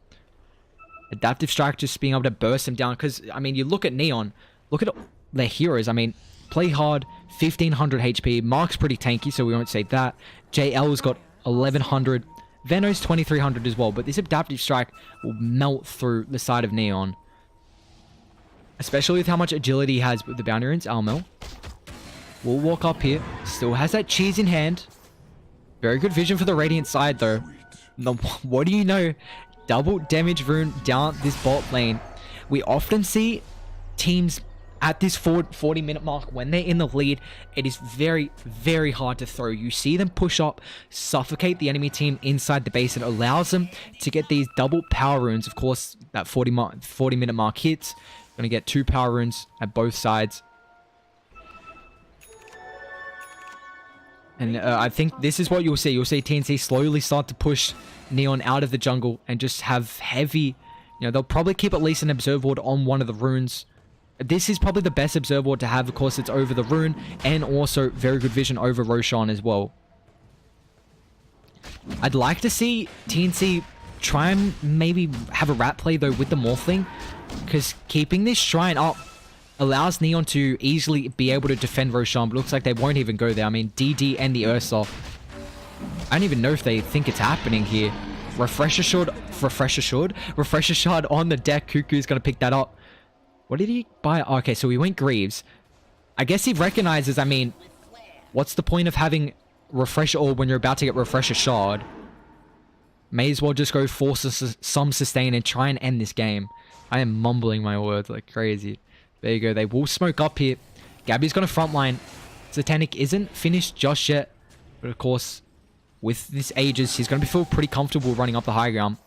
Adaptive strike just being able to burst them down. Because, I mean, you look at Neon. Look at their heroes. I mean, play hard, 1500 HP. Mark's pretty tanky, so we won't say that. JL's got 1100. Veno's 2300 as well. But this adaptive strike will melt through the side of Neon. Especially with how much agility he has with the bounty runes. Almel will walk up here. Still has that cheese in hand. Very good vision for the Radiant side, though. What do you know? Double damage rune down this bot lane. We often see teams at this 40-minute mark when they're in the lead. It is very, very hard to throw. You see them push up, suffocate the enemy team inside the base. It allows them to get these double power runes. Of course, that 40-minute mark hits. Going to get 2 power runes at both sides. And I think this is what you'll see. You'll see TNC slowly start to push Neon out of the jungle and just have heavy... You know, they'll probably keep at least an observer ward on one of the runes. This is probably the best observer ward to have. Of course, it's over the rune and also very good vision over Roshan as well. I'd like to see TNC try and maybe have a rat play, though, with the Morphling. Because keeping this shrine up allows Neon to easily be able to defend Roshan, but looks like they won't even go there. I mean, DD and the Ursa I don't even know if they think it's happening here. Refresher shard on the deck. Cuckoo's gonna pick that up. What did he buy? Oh, okay, so he went Greaves. I guess he recognizes, I mean, what's the point of having Refresher Orb when you're about to get Refresher Shard? May as well just go force some sustain and try and end this game. I am mumbling my words like crazy. There you go. They will smoke up here. Gabby's got a front line. Satanic isn't finished just yet. But of course, with this Aegis, he's going to feel pretty comfortable running up the high ground.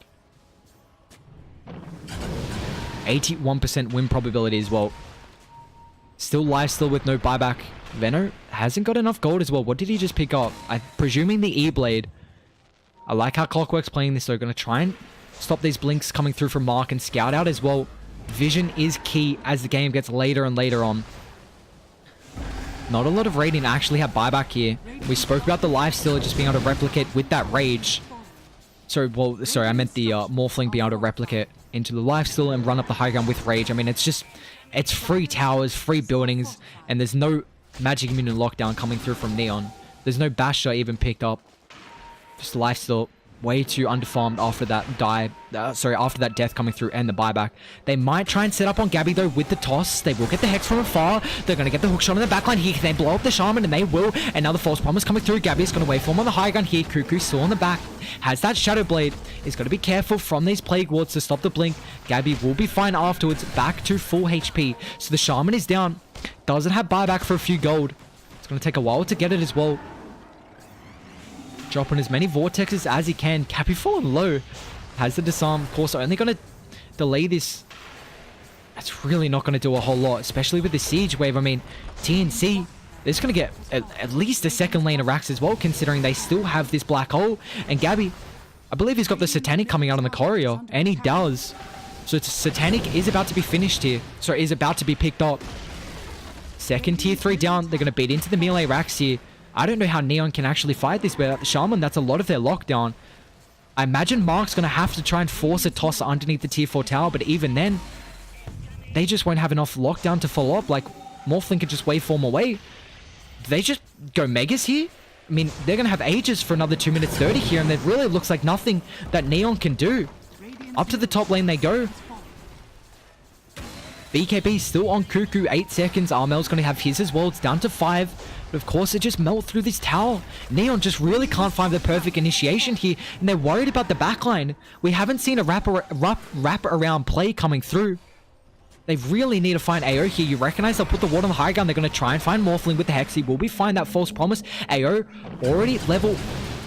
81% win probability as well. Still lifesteal with no buyback. Venno hasn't got enough gold as well. What did he just pick up? I'm presuming the E-Blade. I like how Clockwork's playing this. They're going to try and stop these blinks coming through from Mark and Scout out as well. Vision is key as the game gets later and later on. Not a lot of Radiant actually have buyback here. We spoke about the lifesteal just being able to replicate with that Rage. Sorry, I meant the Morphling being able to replicate into the lifesteal and run up the high ground with Rage. I mean, it's free towers, free buildings, and there's no Magic Immune and Lockdown coming through from Neon. There's no Basher even picked up. Just lifesteal. Way too underfarmed after that after that death coming through and the buyback. They might try and set up on Gabby though with the toss. They will get the Hex from afar. They're going to get the hook shot in the backline here. They blow up the Shaman and they will. And now the False Promise coming through. Gabby's going to waveform on the high ground here. Cuckoo still on the back. Has that Shadow Blade. Is going to be careful from these Plague Wards to stop the blink. Gabby will be fine afterwards. Back to full HP. So the Shaman is down. Doesn't have buyback for a few gold. It's going to take a while to get it as well. Dropping as many vortexes as he can. Cappy falling low. Has the disarm. Of course, only going to delay this. That's really not going to do a whole lot, especially with the siege wave. I mean, TNC, they're just going to get at least a second lane of racks as well, considering they still have this black hole. And Gabby, I believe he's got the Satanic coming out on the courier, and he does. So Satanic is about to be finished here. So is about to be picked up. Second tier 3 down. They're going to beat into the melee racks here. I don't know how Neon can actually fight this without the Shaman. That's a lot of their lockdown. I imagine Mark's going to have to try and force a toss underneath the tier 4 tower, but even then, they just won't have enough lockdown to follow up. Like, Morphling could just waveform away. Do they just go Megas here? I mean, they're going to have Aegis for another 2 minutes 30 here, and it really looks like nothing that Neon can do. Up to the top lane they go. BKB still on Cuckoo, 8 seconds. Armel's going to have his as well. It's down to 5. But of course, it just melted through this tower. Neon just really can't find the perfect initiation here. And they're worried about the backline. We haven't seen a wrap around play coming through. They really need to find AO here. You recognize they'll put the ward on the high ground. They're going to try and find Morphling with the Hex. He will be fine. That False Promise. AO already level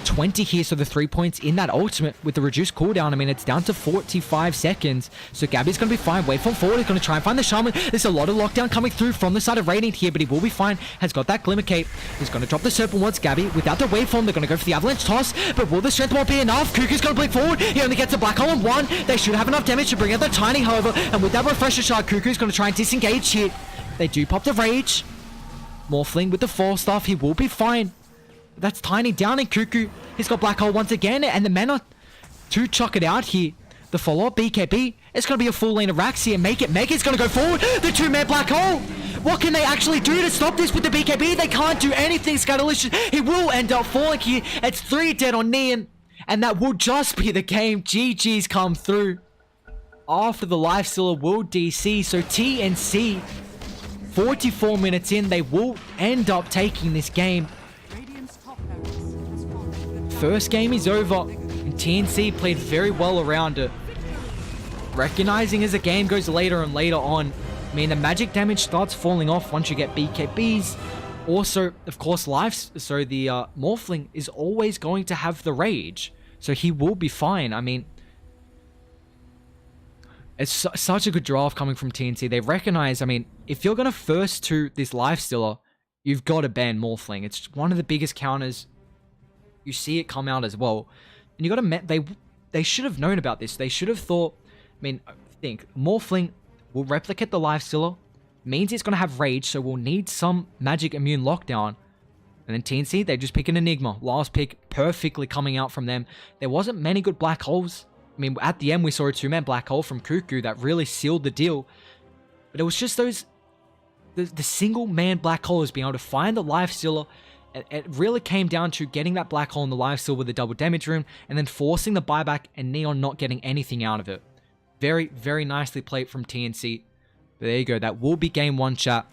20 here, so the 3 points in that ultimate with the reduced cooldown. I mean, it's down to 45 seconds. So Gabby's going to be fine. Waveform forward. He's going to try and find the Shaman. There's a lot of lockdown coming through from the side of Radiant here, but he will be fine. Has got that Glimmer Cape. He's going to drop the Serpent Wards. Gabby, without the waveform, they're going to go for the Avalanche Toss, but will the strength won't be enough? Cuckoo's going to blink forward. He only gets a Black Hole in 1. They should have enough damage to bring out the Tiny, however, and with that Refresher Shard, Cuckoo's going to try and disengage here. They do pop the Rage. Morphling with the Force Staff. He will be fine. That's Tiny down in Cuckoo. He's got Black Hole once again, and the mana to chuck it out here. The follow-up BKB. It's going to be a full lane of racks here. Make it. Mega's going to go forward. The 2-man Black Hole. What can they actually do to stop this with the BKB? They can't do anything. Scatterlicious. He will end up falling here. It's 3 dead on Neon, and that will just be the game. GG's come through. After the lifestealer will DC, so TNC, 44 minutes in, they will end up taking this game. First game is over, and TNC played very well around it. Recognizing as the game goes later and later on, I mean, the magic damage starts falling off once you get BKBs. Also, of course, the Morphling is always going to have the Rage, so he will be fine. I mean, it's such a good draft coming from TNC. They recognize, I mean, if you're going to first to this Lifestealer, you've got to ban Morphling. It's one of the biggest counters. You see it come out as well. And you got to... They should have known about this. They should have thought... I mean, think. Morphling will replicate the Lifestealer. Means it's going to have Rage, so we'll need some Magic Immune Lockdown. And then TNC, they just pick an Enigma. Last pick, perfectly coming out from them. There wasn't many good Black Holes. I mean, at the end, we saw a 2-man Black Hole from Cuckoo that really sealed the deal. But it was just those... The single-man Black Holes being able to find the Lifestealer It really came down to getting that black hole in the live seal with the double damage room, and then forcing the buyback and Neon not getting anything out of it. Very, very nicely played from TNC. But there you go. That will be game 1, chat.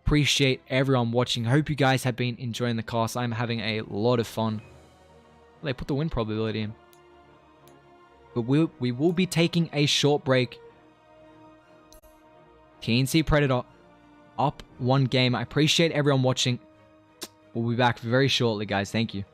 Appreciate everyone watching. Hope you guys have been enjoying the cast. I'm having a lot of fun. They put the win probability in. But we will be taking a short break. TNC Predator up 1 game. I appreciate everyone watching. We'll be back very shortly, guys. Thank you.